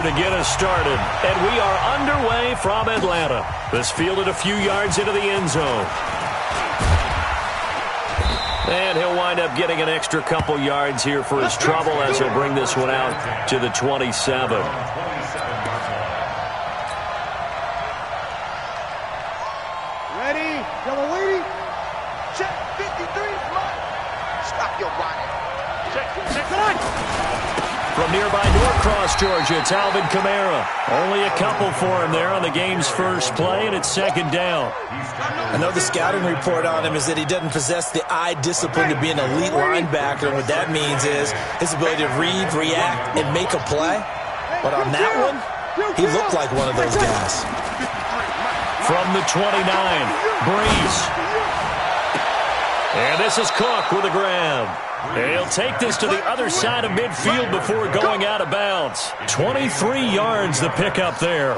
To get us started, and we are underway from Atlanta. This fielded a few yards into the end zone. And he'll wind up getting an extra couple yards here for his trouble as he'll bring this one out to the 27. Ready? Double waiting. Check 53. Stop your body. Check. From nearby Norcross, Georgia, it's Alvin Kamara. Only a couple for him there on the game's first play, and it's second down. I know the scouting report on him is that he doesn't possess the eye discipline to be an elite linebacker, and what that means is his ability to read, react, and make a play. But on that one, he looked like one of those guys. From the 29, Breeze. And this is Cook with a grab. He'll take this to the other side of midfield before going out of bounds. 23 yards the pickup there.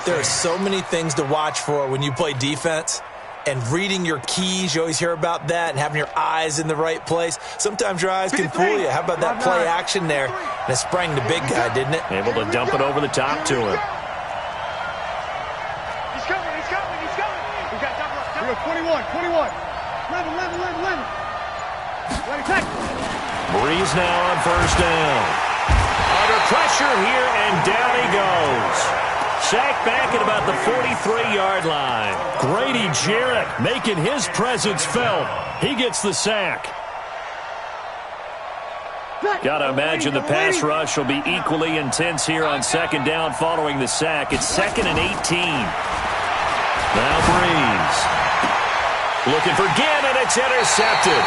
There are so many things to watch for when you play defense. And reading your keys, you always hear about that, and having your eyes in the right place. Sometimes your eyes can fool you. How about that play action there? And it sprang the big guy, didn't it? Able to dump it over the top to him. He's coming. We got double up. 21. 11. Breeze now on first down. Under pressure here, and down he goes. Sacked back at about the 43-yard line. Grady Jarrett making his presence felt. He gets the sack. Got to imagine the pass rush will be equally intense here on second down following the sack. It's 2nd and 18. Now Breeze. Looking for Ginn, and it's intercepted.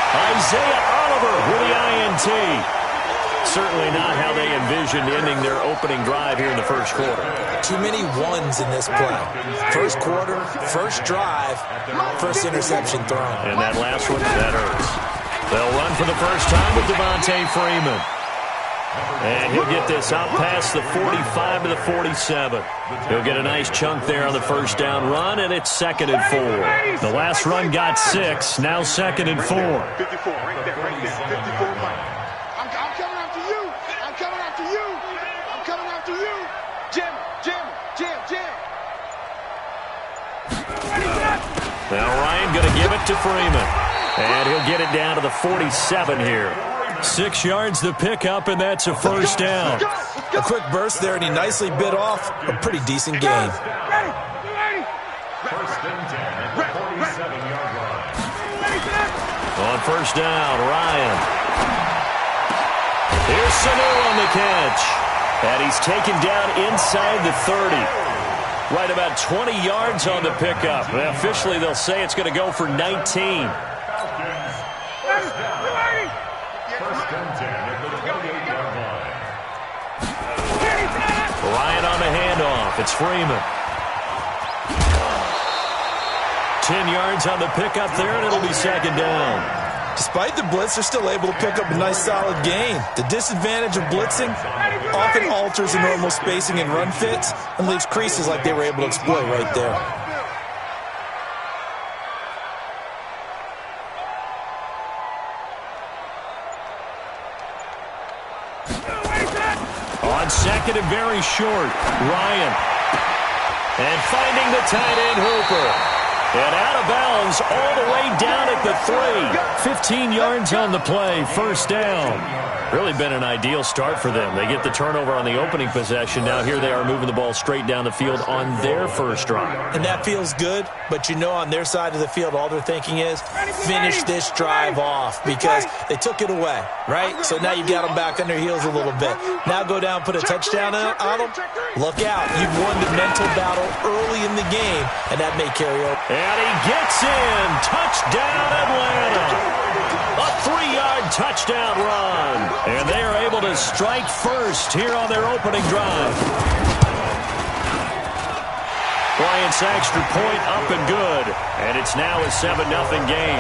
Isaiah Oliver with the INT. Certainly not how they envisioned ending their opening drive here in the first quarter. Too many ones in this play. First quarter, first drive, first interception thrown. And that last one, that hurts. They'll run for the first time with Devontae Freeman. And he'll get this out past the 45 to the 47. He'll get a nice chunk there on the first down run, and it's 2nd and 4. The last run got 6, now 2nd and 4. 54, right there, 54. I'm coming after you. Jim. Now Ryan going to give it to Freeman. And he'll get it down to the 47 here. 6 yards to pick up, and that's a first down. A quick burst there, and he nicely bit off a pretty decent game. First and 10 at the 47-yard line. On first down, Ryan. Here's Sanu on the catch. And he's taken down inside the 30. Right about 20 yards on the pickup. And officially, they'll say it's going to go for 19. First and 10 at the 28-yard line. Ryan on the handoff. It's Freeman. 10 yards on the pickup there, and it'll be second down. Despite the blitz, they're still able to pick up a nice, solid gain. The disadvantage of blitzing often alters the normal spacing and run fits and leaves creases like they were able to exploit right there. On second and very short, Ryan. And finding the tight end, Hooper. And out of bounds all the way down at the 3. 15 yards on the play, first down. Really been an ideal start for them. They get the turnover on the opening possession. Now here they are moving the ball straight down the field on their first drive. And that feels good, but you know on their side of the field all they're thinking is finish this drive off because they took it away, right? So now you got them back on their heels a little bit. Now go down, put a touchdown on them. Look out. You've won the mental battle early in the game, and that may carry over. And he gets in. Touchdown, Atlanta. A 3-yard touchdown run. And they are able to strike first here on their opening drive. Bryant's extra point up and good. And it's now a 7-0 game.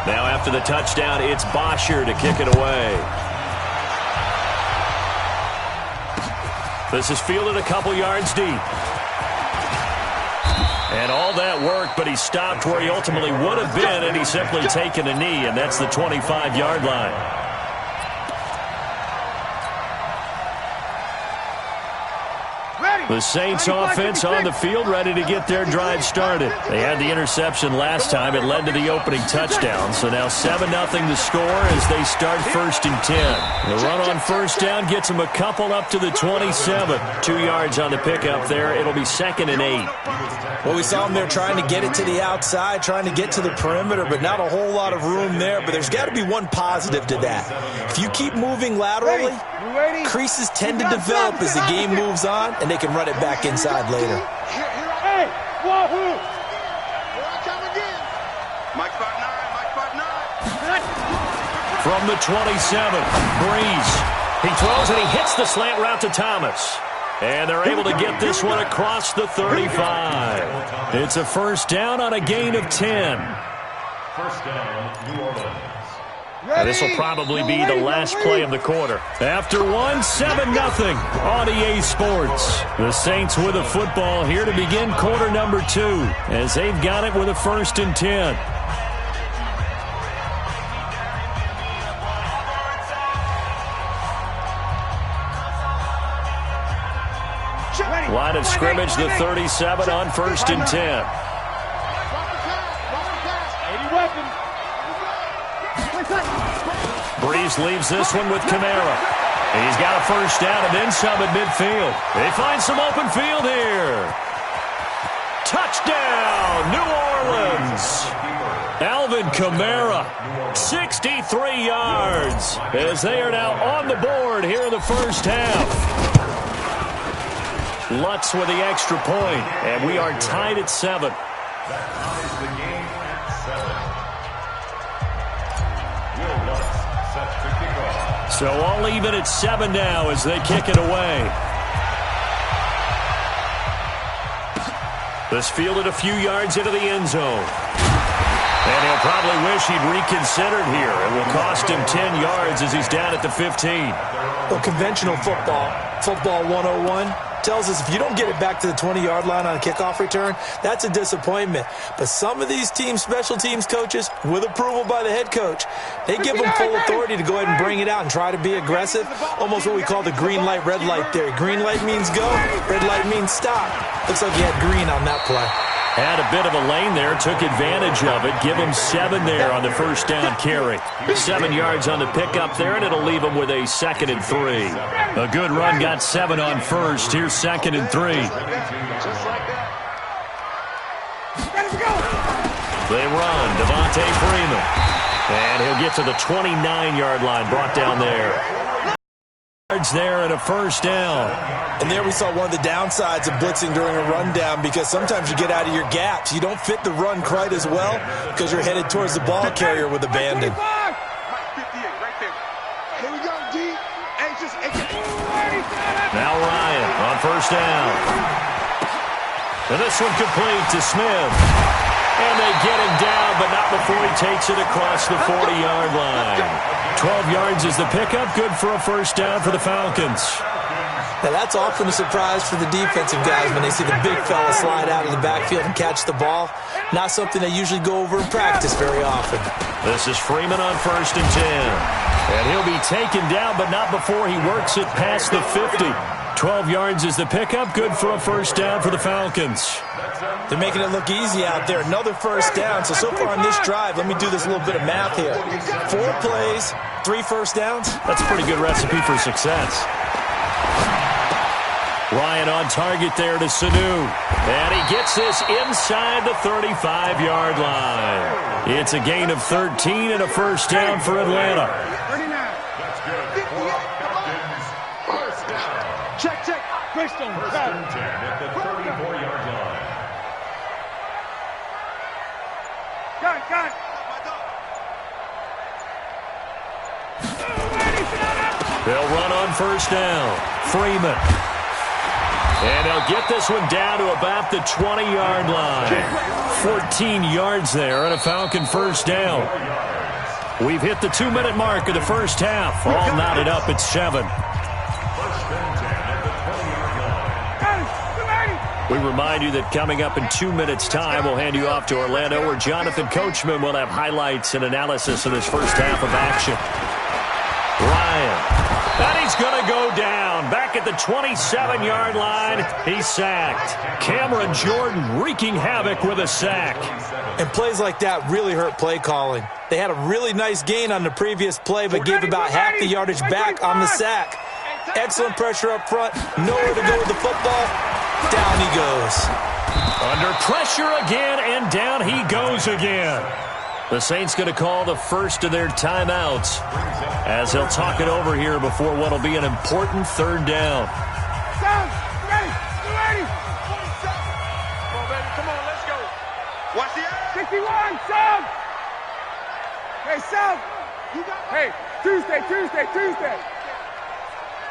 Now after the touchdown, it's Bosher to kick it away. This is fielded a couple yards deep. And all that work, but he stopped where he ultimately would have been, and he's simply taken a knee, and that's the 25-yard line. The Saints offense on the field, ready to get their drive started. They had the interception last time. It led to the opening touchdown. So now 7-0 the score as they start 1st and 10. The run on 1st down gets them a couple up to the 27. 2 yards on the pickup there. It'll be 2nd and 8. Well, we saw them there trying to get it to the outside, trying to get to the perimeter, but not a whole lot of room there. But there's got to be one positive to that. If you keep moving laterally, creases tend to develop as the game moves on, and they can run it back inside later. Hey, wahoo! Here I come again. Mike spot 9. From the 27, Breeze. He throws and he hits the slant route to Thomas. And they're able to get this one across the 35. It's a 1st down on a gain of 10. 1st down, New Orleans. This will probably be the last play of the quarter. After 7-0 on EA Sports. The Saints with a football here to begin quarter number 2 as they've got it with a 1st and 10. Line of scrimmage, the 37 on 1st and 10. 80 weapons. Breeze leaves this one with Kamara. He's got a 1st down and then some at midfield. They find some open field here. Touchdown, New Orleans. Alvin Kamara, 63 yards, as they are now on the board here in the 1st half. Lutz with the extra point, and we are tied at 7. That ties the game at 7. Will Lutz set to kick off. So all even at 7 now as they kick it away. This fielded a few yards into the end zone. And he'll probably wish he'd reconsidered here. It will cost him 10 yards as he's down at the 15. Well, conventional football 101, tells us if you don't get it back to the 20-yard line on a kickoff return, that's a disappointment. But some of these teams, special teams coaches, with approval by the head coach, they give them full authority to go ahead and bring it out and try to be aggressive. Almost what we call the green light, red light theory. Green light means go, red light means stop. Looks like he had green on that play. Had a bit of a lane there, took advantage of it. Give him 7 there on the 1st down carry. 7 yards on the pickup there, and it'll leave him with a 2nd and 3. A good run, got 7 on 1st. Here's 2nd and 3. They run, Devontae Freeman. And he'll get to the 29-yard line, brought down there. Yards there and a 1st down. And there we saw one of the downsides of blitzing during a rundown, because sometimes you get out of your gaps. You don't fit the run quite as well because you're headed towards the ball carrier with abandon. Now Ryan on 1st down. And this one complete to Smith. And they get him down, but not before he takes it across the 40-yard line. 12 yards is the pickup. Good for a 1st down for the Falcons. Now, that's often a surprise for the defensive guys when they see the big fella slide out of the backfield and catch the ball. Not something they usually go over in practice very often. This is Freeman on 1st and 10. And he'll be taken down, but not before he works it past the 50. 12 yards is the pickup. Good for a 1st down for the Falcons. They're making it look easy out there. Another 1st down. So far on this drive, let me do this little bit of math here. 4 plays, 3 1st downs. That's a pretty good recipe for success. Ryan on target there to Sanu. And he gets this inside the 35-yard line. It's a gain of 13 and a 1st down for Atlanta. Check. Greystone. 1st and 10 at the 34-yard line. Got. They'll run on 1st down. Freeman. And they'll get this one down to about the 20-yard line. 14 yards there and a Falcon 1st down. We've hit the 2-minute mark of the 1st half. All knotted up at 7. 1st and 10 at the 20-yard line. We remind you that coming up in 2 minutes' time, we'll hand you off to Orlando, where Jonathan Coachman will have highlights and analysis of this 1st half of action. Ryan. And he's going to go down. back at the 27-yard line. He's sacked. Cameron Jordan wreaking havoc with a sack. And plays like that really hurt play calling. They had a really nice gain on the previous play, but gave about half the yardage back on the sack. Excellent pressure up front. Nowhere to go with the football. Down he goes. Under pressure again, and down he goes again. The Saints going to call the first of their timeouts as they'll talk it over here before what will be an important third down. Sound, ready, you ready? Come on, baby, come on, let's go. Watch the air. 61, Sound. Hey, Sound. Hey, Tuesday.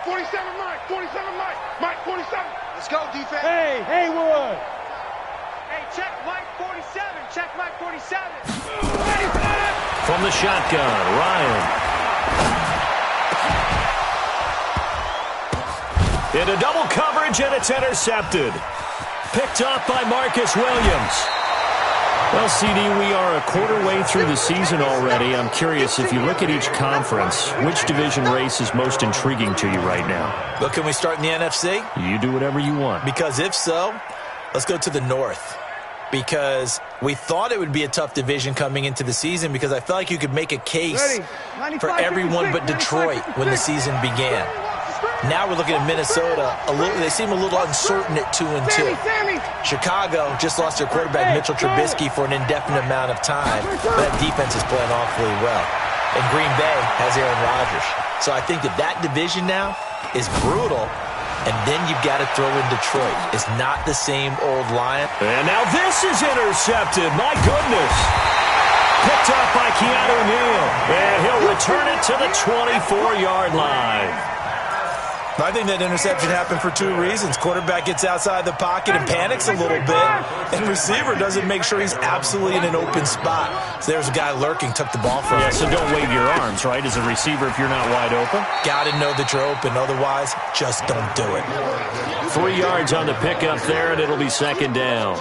47, Mike, 47. Let's go, defense. Hey, Haywood. Hey, check Mike 47. Check Mike 47. From the shotgun, Ryan. Into double coverage, and it's intercepted. Picked off by Marcus Williams. Well, CD, we are a quarter way through the season already. I'm curious, if you look at each conference, which division race is most intriguing to you right now? But can we start in the NFC? You do whatever you want. Because if so, let's go to the North. Because we thought it would be a tough division coming into the season, because I felt like you could make a case for everyone but Detroit when the season began. Now we're looking at Minnesota. They seem a little uncertain at 2-2. Chicago just lost their quarterback, Mitchell Trubisky, for an indefinite amount of time. But that defense is playing awfully well. And Green Bay has Aaron Rodgers. So I think that division now is brutal. And then you've got to throw in Detroit. It's not the same old Lion. And now this is intercepted. My goodness. Picked up by Keanu Neal. And he'll return it to the 24-yard line. I think that interception happened for two reasons. Quarterback gets outside the pocket and panics a little bit, and receiver doesn't make sure he's absolutely in an open spot. So there's a guy lurking, took the ball from him. Yeah, so don't wave your arms, right, as a receiver if you're not wide open? Got to know that you're open. Otherwise, just don't do it. 3 yards on the pickup there, and it'll be second down.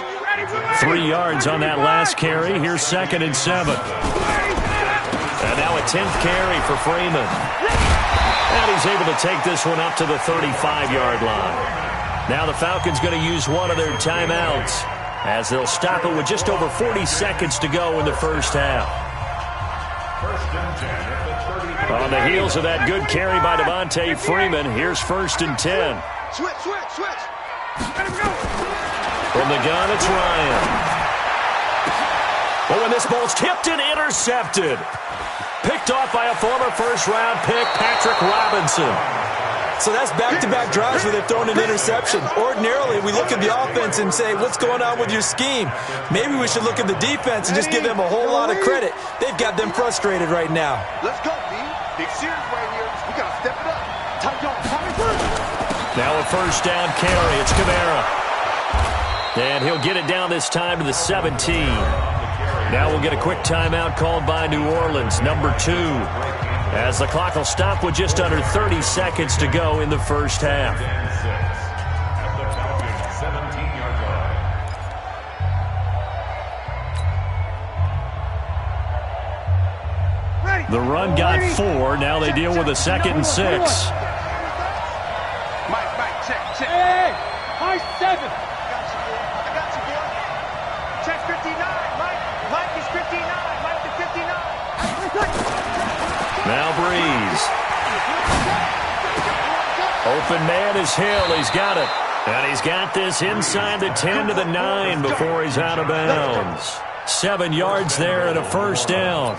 3 yards on that last carry. Here's 2nd and 7. And now a 10th carry for Freeman. And he's able to take this one up to the 35-yard line. Now the Falcons going to use one of their timeouts as they'll stop it with just over 40 seconds to go in the first half. On the heels of that good carry by Devontae Freeman, here's 1st and 10. Switch. Let him go. From the gun, it's Ryan. Oh, and this ball's tipped and intercepted. Picked off by a former first-round pick, Patrick Robinson. So that's back-to-back drives where they've thrown an interception. Ordinarily, we look at the offense and say, what's going on with your scheme? Maybe we should look at the defense and just give them a whole lot of credit. They've got them frustrated right now. Let's go, D. Big series right here. We got to step it up. Tight dog, coming through. Now a first down carry. It's Kamara. And he'll get it down this time to the 17. Now we'll get a quick timeout called by New Orleans, number 2. As the clock will stop with just under 30 seconds to go in the first half. The run got 4. Now they deal with a 2nd and 6. Mike, check. Hey, Mike 7. I got you, boy. Check 59. Mike is 59. Mike is 59. Now Breeze. Open man is Hill. He's got it. And he's got this inside the 10 to the 9 before he's out of bounds. 7 yards there and a first down.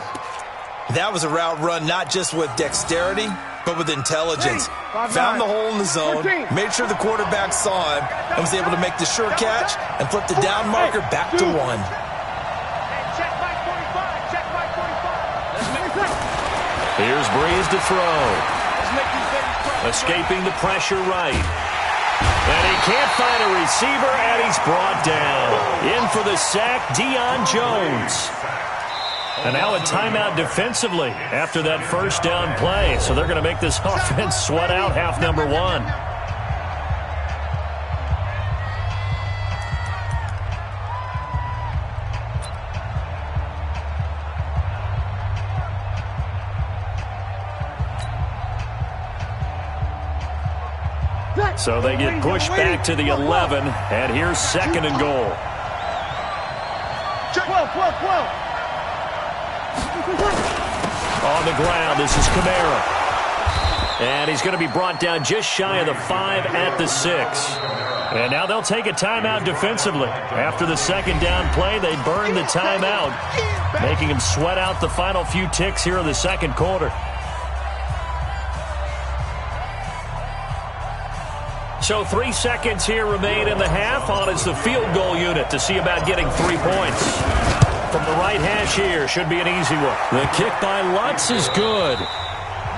That was a route run not just with dexterity, but with intelligence. Found the hole in the zone, made sure the quarterback saw him, and was able to make the sure catch and flip the down marker back to 1. Check Mike 45. Check Mike 45. Here's Breeze to throw. Escaping the pressure right. And he can't find a receiver, and he's brought down. In for the sack, Deion Jones. And now a timeout defensively after that first down play. So they're going to make this offense sweat out half number 1. So they get pushed back to the 11, and here's 2nd and goal. 12. On the ground, this is Kamara. And he's going to be brought down just shy of the 5 at the 6. And now they'll take a timeout defensively. After the 2nd down play, they burn the timeout, making him sweat out the final few ticks here in the 2nd quarter. So 3 seconds here remain in the half. On is the field goal unit to see about getting 3 points. From the right hash here, should be an easy one. The kick by Lutz is good.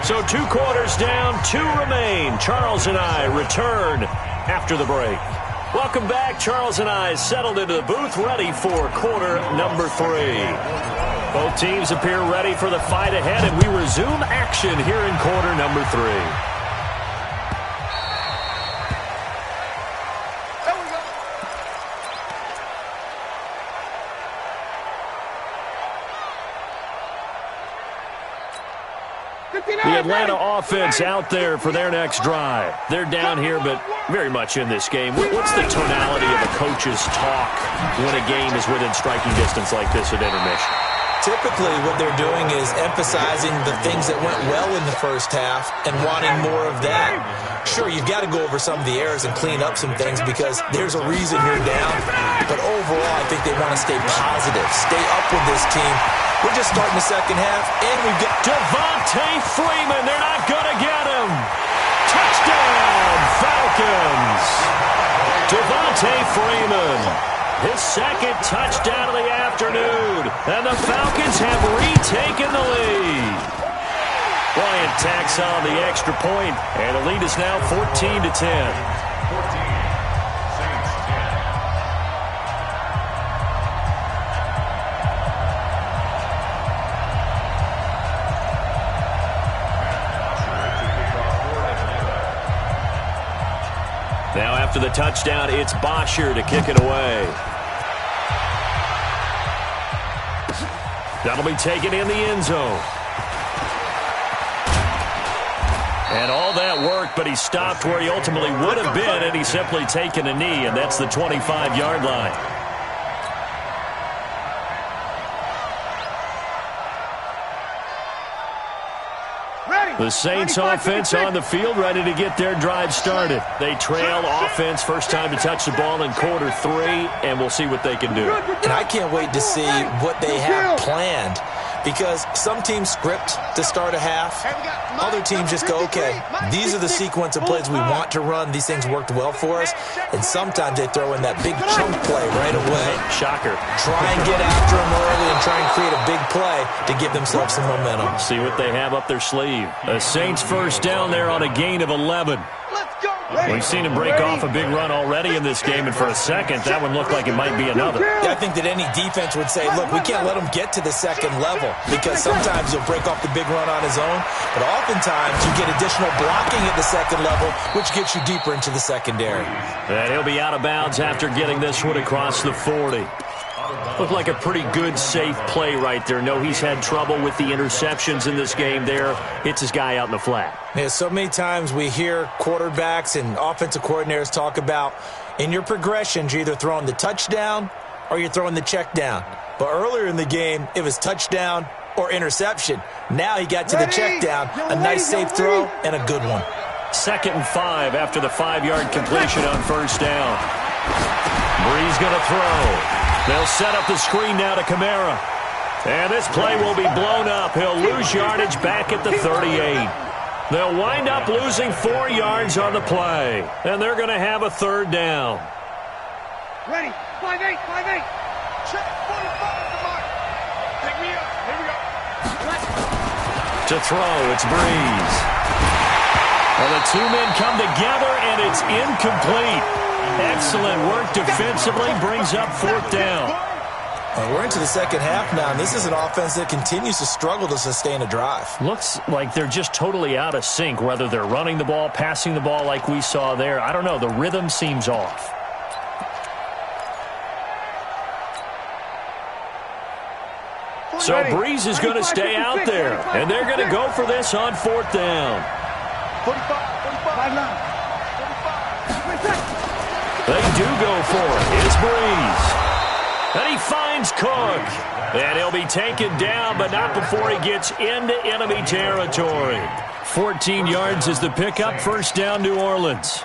So 2 quarters down, 2 remain. Charles and I return after the break. Welcome back. Charles and I settled into the booth, ready for quarter number 3. Both teams appear ready for the fight ahead, and we resume action here in quarter number 3. The Atlanta offense out there for their next drive. They're down here, but very much in this game. What's the tonality of a coach's talk when a game is within striking distance like this at intermission? Typically, what they're doing is emphasizing the things that went well in the first half and wanting more of that. Sure, you've got to go over some of the errors and clean up some things because there's a reason you're down. But overall, I think they want to stay positive, stay up with this team. We're just starting the second half, and we've got Devontae Freeman. They're not going to get him. Touchdown, Falcons. Devontae Freeman, his 2nd touchdown of the afternoon, and the Falcons have retaken the lead. Bryant tacks on the extra point, and the lead is now 14-10. Now after the touchdown, it's Bosher to kick it away. That'll be taken in the end zone. And all that work, but he stopped where he ultimately would have been, and he's simply taken a knee, and that's the 25-yard line. The Saints offense on the field, ready to get their drive started. They trail offense, first time to touch the ball in quarter 3, and we'll see what they can do. And I can't wait to see what they have planned, because some teams script to start a half. Other teams just go, okay, these are the sequence of plays we want to run. These things worked well for us. And sometimes they throw in that big chunk play right away. Shocker. Try and get after them early and try and create a big play to give themselves some momentum. See what they have up their sleeve. The Saints first down there on a gain of 11. We've seen him break off a big run already in this game, and for a second, that one looked like it might be another. Yeah, I think that any defense would say, look, we can't let him get to the second level, because sometimes he'll break off the big run on his own, but oftentimes you get additional blocking at the second level, which gets you deeper into the secondary. And he'll be out of bounds after getting this one across the 40. Looked like a pretty good, safe play right there. No, he's had trouble with the interceptions in this game there. Hits his guy out in the flat. Yeah, so many times we hear quarterbacks and offensive coordinators talk about in your progressions, you're either throwing the touchdown or you're throwing the check down. But earlier in the game, it was touchdown or interception. Now he got to the check down, a nice safe throw, and a good one. 2nd and 5 after the 5-yard completion on first down. Breeze going to throw. They'll set up the screen now to Kamara. And this play will be blown up. He'll lose yardage back at the 38. They'll wind up losing 4 yards on the play. And they're going to have a 3rd down. Ready. 5-8. Check. 45. Come on. Pick me up. Here we go. To throw, it's Breeze. Well, the 2 men come together, and it's incomplete. Excellent work defensively, brings up 4th down. We're into the second half now, and this is an offense that continues to struggle to sustain a drive. Looks like they're just totally out of sync, whether they're running the ball, passing the ball like we saw there. I don't know. The rhythm seems off. So Breeze is going to stay out there, and they're going to go for this on 4th down. 45, 45, 45. They do go for it. It's Breeze. And he finds Cook. And he'll be taken down, but not before he gets into enemy territory. 14 yards is the pickup. First down, New Orleans.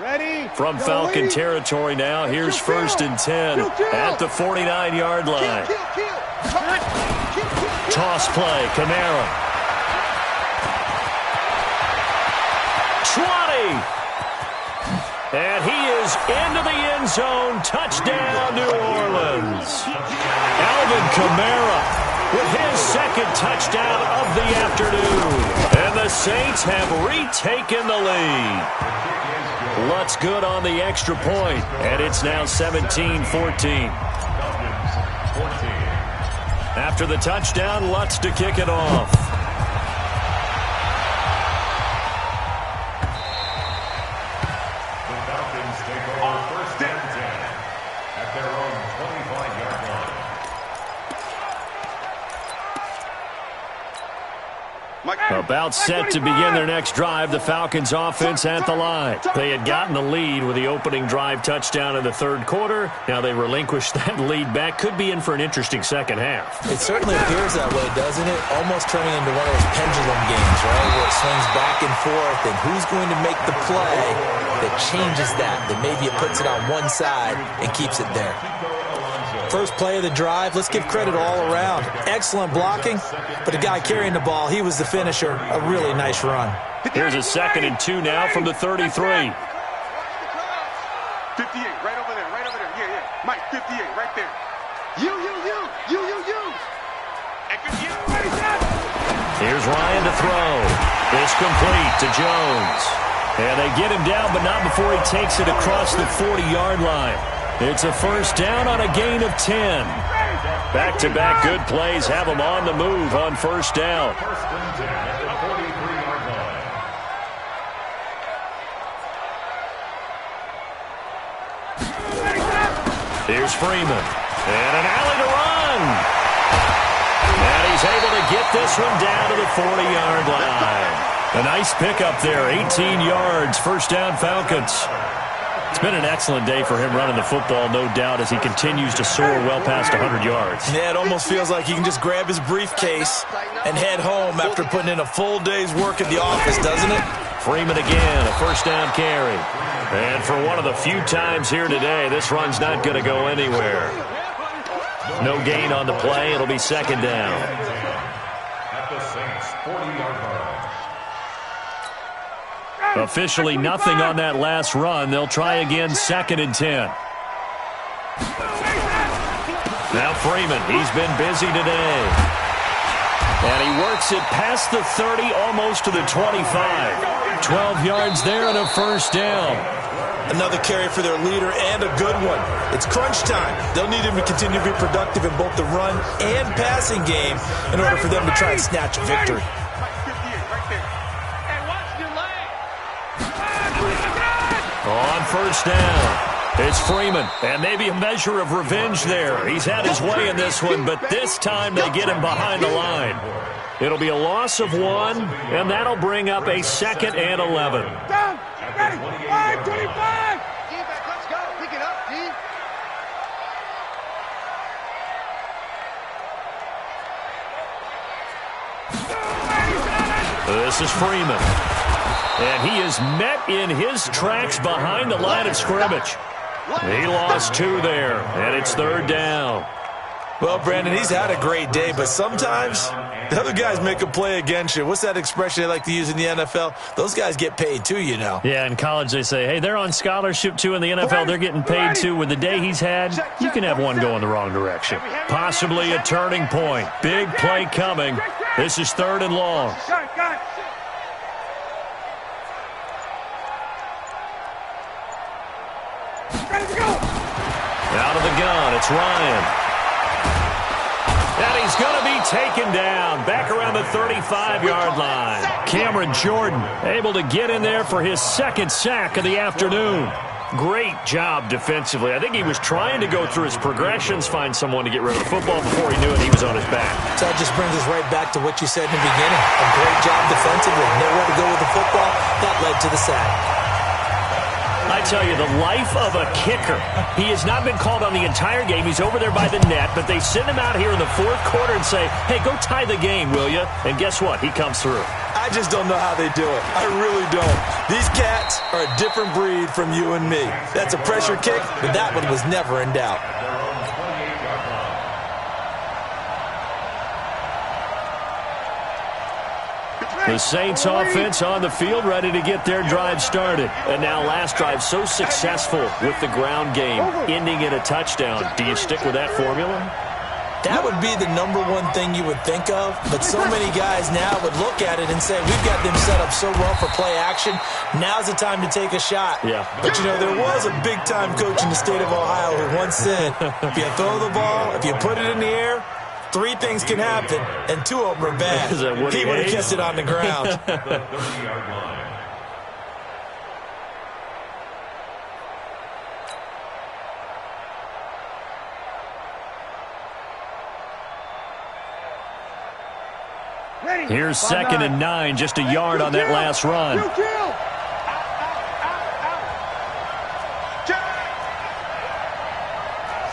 Ready? From Falcon territory now, here's 1st and 10 at the 49-yard line. Toss play, Kamara. 20. And he is into the end zone. Touchdown, New Orleans. Alvin Kamara with his second touchdown of the afternoon. And the Saints have retaken the lead. Lutz good on the extra point, and it's now 17-14. After the touchdown, Lutz to kick it off. The Falcons take over 1st and 10 at their own 25-yard line. About set to begin their next drive, the Falcons offense at the line. They had gotten the lead with the opening drive touchdown in the third quarter. Now they relinquished that lead back. Could be in for an interesting second half. It certainly appears that way, doesn't it? Almost turning into one of those pendulum games, right? Where it swings back and forth, and who's going to make the play that changes that maybe it puts it on one side and keeps it there. First play of the drive, let's give credit all around. Excellent blocking, but the guy carrying the ball, he was the finisher. A really nice run. Here's a 2nd and 2 now from the 33. 58, right over there, right over there. Yeah. Mike, 58, right there. You. Here's Ryan to throw. It's complete to Jones. And they get him down, but not before he takes it across the 40-yard line. It's a first down on a gain of 10. Back-to-back good plays have them on the move on first down. 1st and 10 at the 43-yard line. Here's Freeman. And an alley to run. And he's able to get this one down to the 40-yard line. A nice pickup there, 18 yards, first down Falcons. It's been an excellent day for him running the football, no doubt, as he continues to soar well past 100 yards. Yeah, it almost feels like he can just grab his briefcase and head home after putting in a full day's work at the office, doesn't it? Freeman again, a first down carry. And for one of the few times here today, this run's not going to go anywhere. No gain on the play. It'll be second down. At the Saints' 40-yard line. Officially nothing on that last run. They'll try again, 2nd and 10. Now Freeman, he's been busy today. And he works it past the 30, almost to the 25. 12 yards there and a first down. Another carry for their leader and a good one. It's crunch time. They'll need him to continue to be productive in both the run and passing game in order for them to try and snatch a victory. On first down, it's Freeman, and maybe a measure of revenge there. He's had his way in this one, but this time they get him behind the line. It'll be a loss of 1, and that'll bring up a 2nd and 11. Down, ready, 5:25. Let's go, pick it up, D. This is Freeman. And he is met in his tracks behind the line of scrimmage. He lost 2 there, and it's 3rd down. Well, Brandon, he's had a great day, but sometimes the other guys make a play against you. What's that expression they like to use in the NFL? Those guys get paid too, you know. Yeah, in college they say, hey, they're on scholarship too. In the NFL, they're getting paid too. With the day he's had, you can have one going the wrong direction. Possibly a turning point. Big play coming. This is 3rd and long. Got it. Ready to go. Out of the gun, it's Ryan. And he's going to be taken down back around the 35-yard line. Cameron Jordan able to get in there for his 2nd sack of the afternoon. Great job defensively. I think he was trying to go through his progressions, find someone to get rid of the football. Before he knew it, he was on his back. So that just brings us right back to what you said in the beginning. A great job defensively. Nowhere to go with the football. That led to the sack. I tell you, the life of a kicker. He has not been called on the entire game. He's over there by the net, but they send him out here in the fourth quarter and say, hey, go tie the game, will you? And guess what? He comes through. I just don't know how they do it. I really don't. These cats are a different breed from you and me. That's a pressure kick, but that one was never in doubt. The Saints offense on the field, ready to get their drive started. And now last drive so successful with the ground game, ending in a touchdown. Do you stick with that formula? That would be the number one thing you would think of, but so many guys now would look at it and say, we've got them set up so well for play action, now's the time to take a shot. Yeah. But, you know, there was a big-time coach in the state of Ohio who once said, if you throw the ball, if you put it in the air, 3 things can happen, and 2 of them are bad. He would have kept it on the ground. Here's 2nd and 9, just a yard on that last run.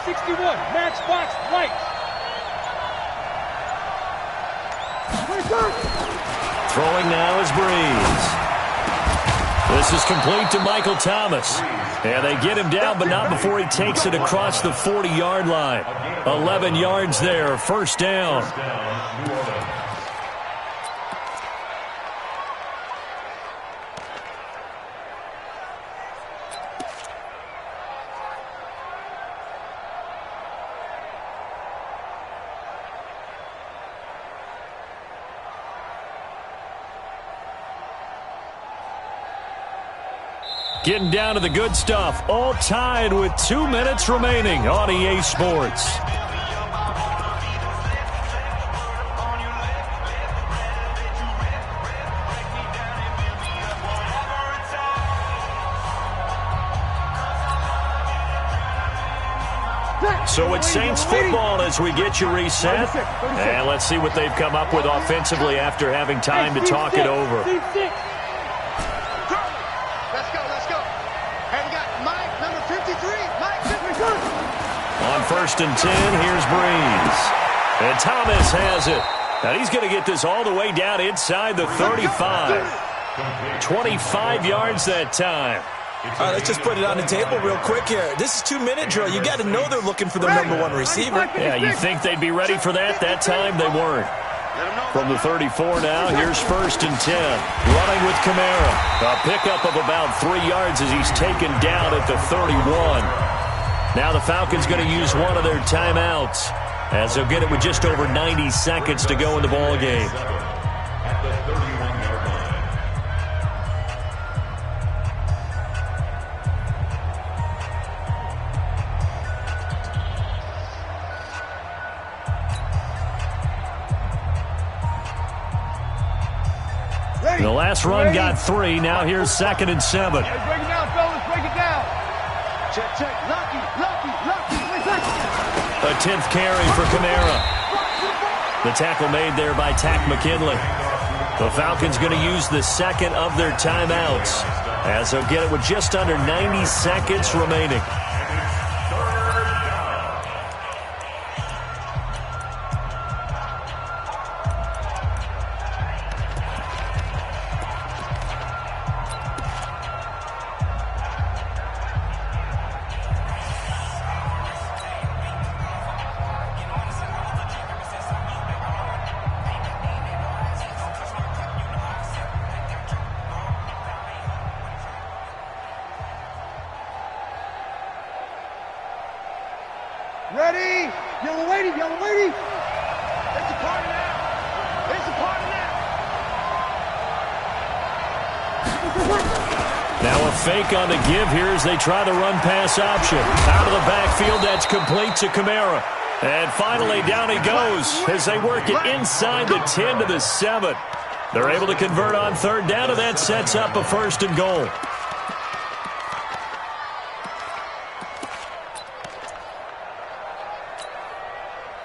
61, match box, light. Throwing now is Breeze. This is complete to Michael Thomas. And they get him down, but not before he takes it across the 40-yard line. 11 yards there, first down. Getting down to the good stuff. All tied with 2 minutes remaining on EA Sports. So it's Saints football as we get you reset. And let's see what they've come up with offensively after having time to talk it over. On 1st and 10, here's Breeze. And Thomas has it. Now he's going to get this all the way down inside the 35. 25 yards that time. All right, let's just put it on the table real quick here. This is 2-minute drill. You got to know they're looking for their number 1 receiver. Yeah, you think they'd be ready for that? That time they weren't. From the 34 now, here's 1st and 10. Running with Kamara. A pickup of about 3 yards as he's taken down at the 31. Now the Falcons going to use one of their timeouts as they'll get it with just over 90 seconds to go in the ball game. At the 31-yard line. The last run got 3. Now here's 2nd and 7. Break it down, fellas. Break it down. Check, check. Lucky. A 10th carry for Kamara. The tackle made there by Tack McKinley. The Falcons going to use the 2nd of their timeouts as they'll get it with just under 90 seconds remaining. Ready? Yellow lady. It's a party now. Now a fake on the give here as they try the run-pass option. Out of the backfield, that's complete to Kamara. And finally, down he goes as they work it inside the 10 to the 7. They're able to convert on 3rd down, and that sets up a 1st and goal.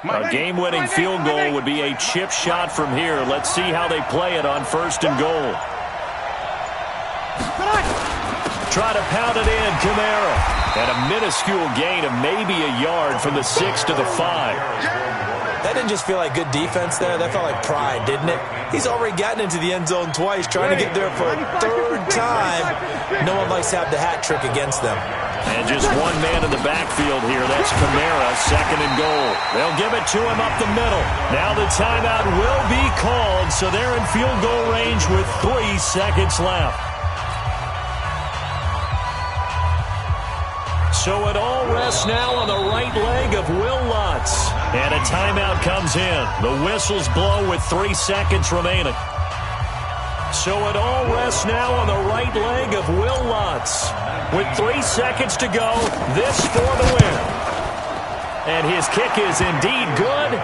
A game-winning field goal would be a chip shot from here. Let's see how they play it on 1st and goal. Try to pound it in, Kamara. And a minuscule gain of maybe a yard from the 6 to the 5. That didn't just feel like good defense there. That felt like pride, didn't it? He's already gotten into the end zone twice, trying to get there for a 3rd time. No one likes to have the hat trick against them. And just one man in the backfield here. That's Kamara, 2nd and goal. They'll give it to him up the middle. Now the timeout will be called, so they're in field goal range with 3 seconds left. So it all rests now on the right leg of Will Lutz. And a timeout comes in. The whistles blow with 3 seconds remaining. So it all rests now on the right leg of Will Lutz. With 3 seconds to go, this for the win. And his kick is indeed good.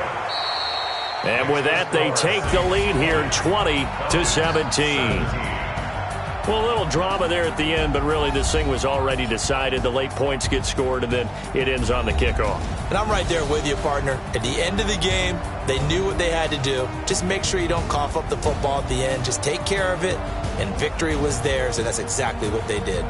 And with that, they take the lead here, 20-17. Well, a little drama there at the end, but really this thing was already decided. The late points get scored, and then it ends on the kickoff. And I'm right there with you, partner. At the end of the game, they knew what they had to do. Just make sure you don't cough up the football at the end. Just take care of it, and victory was theirs, and that's exactly what they did.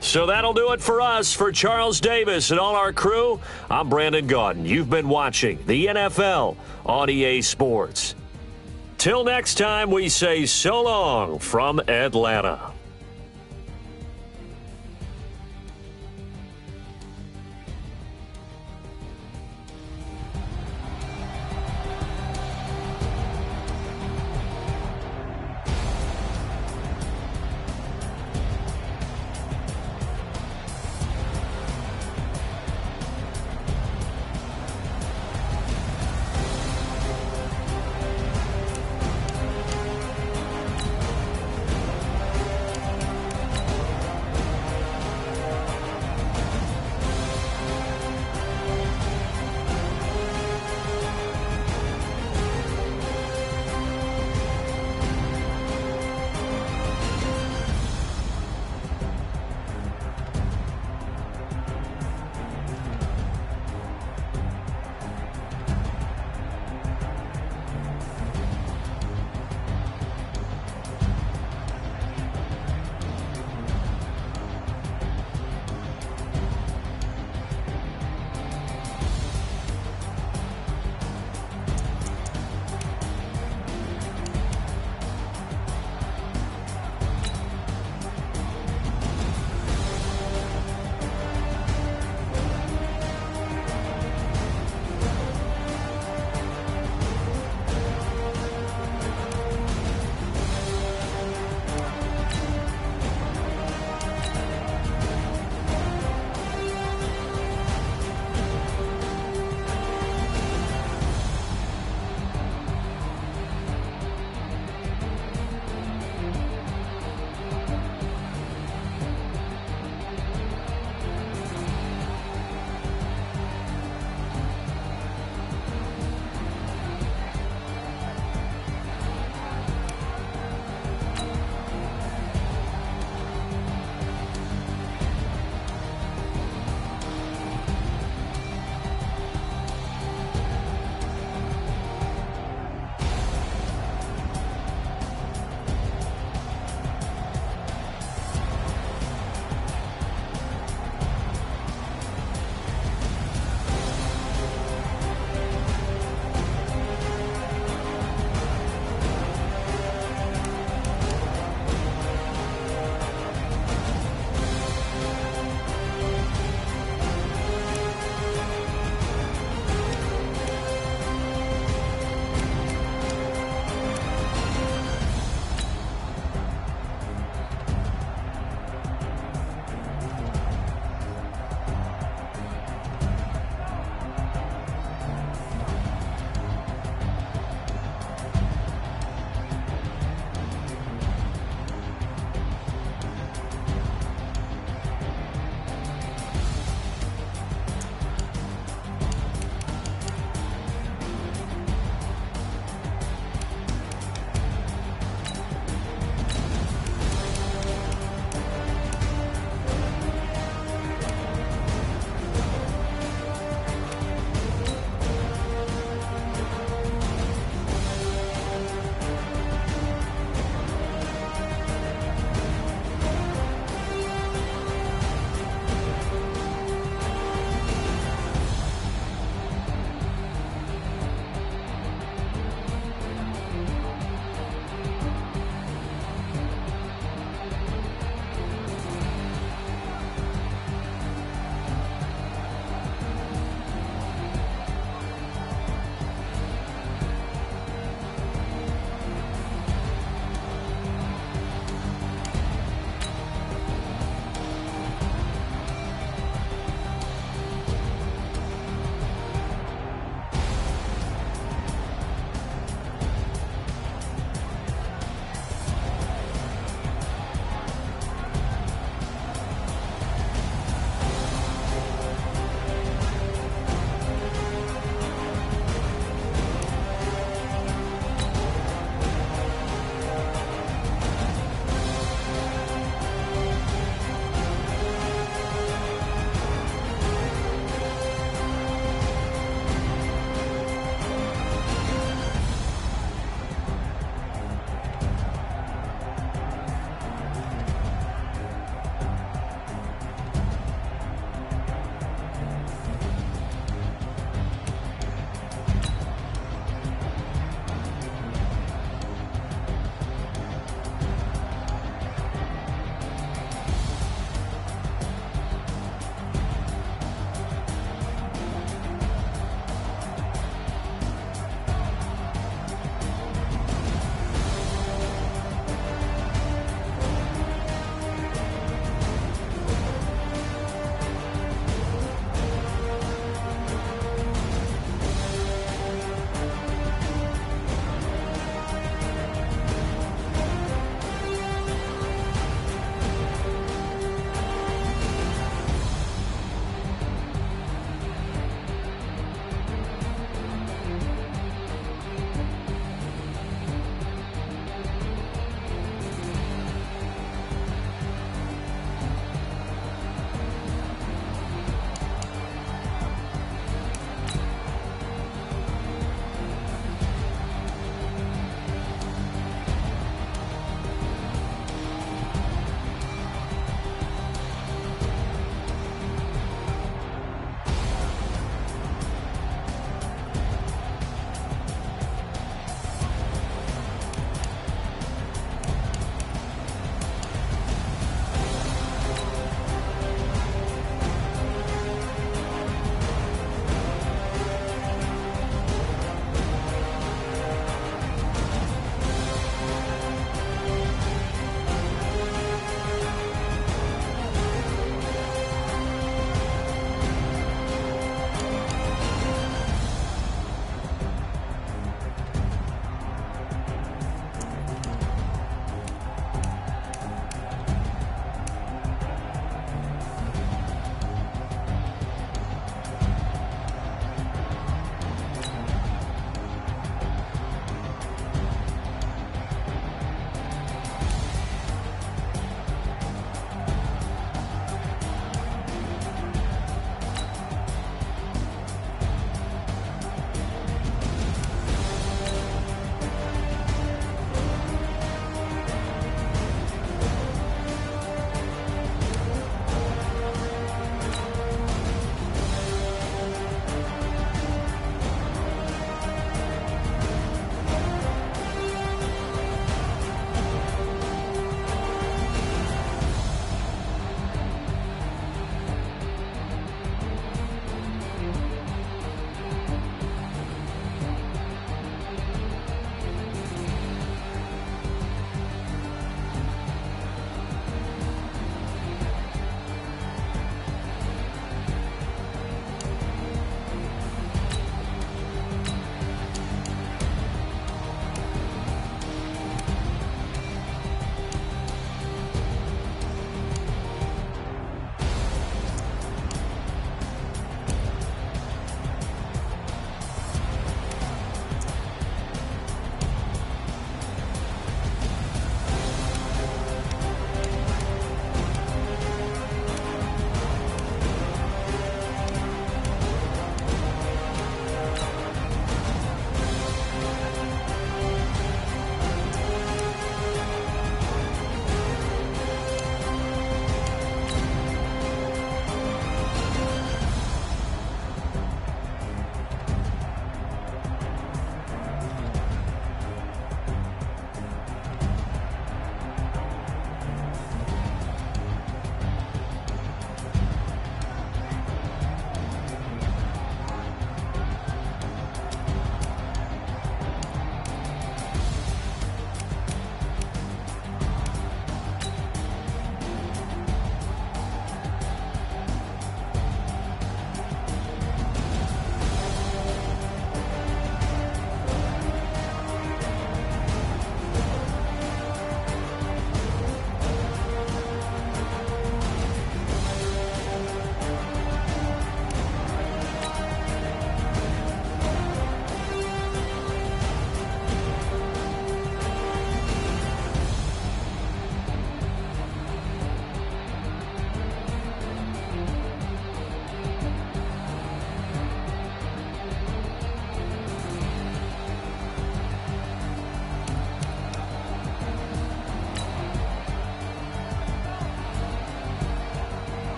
So that'll do it for us. For Charles Davis and all our crew, I'm Brandon Gaudin. You've been watching the NFL on EA Sports. Till next time, we say so long from Atlanta.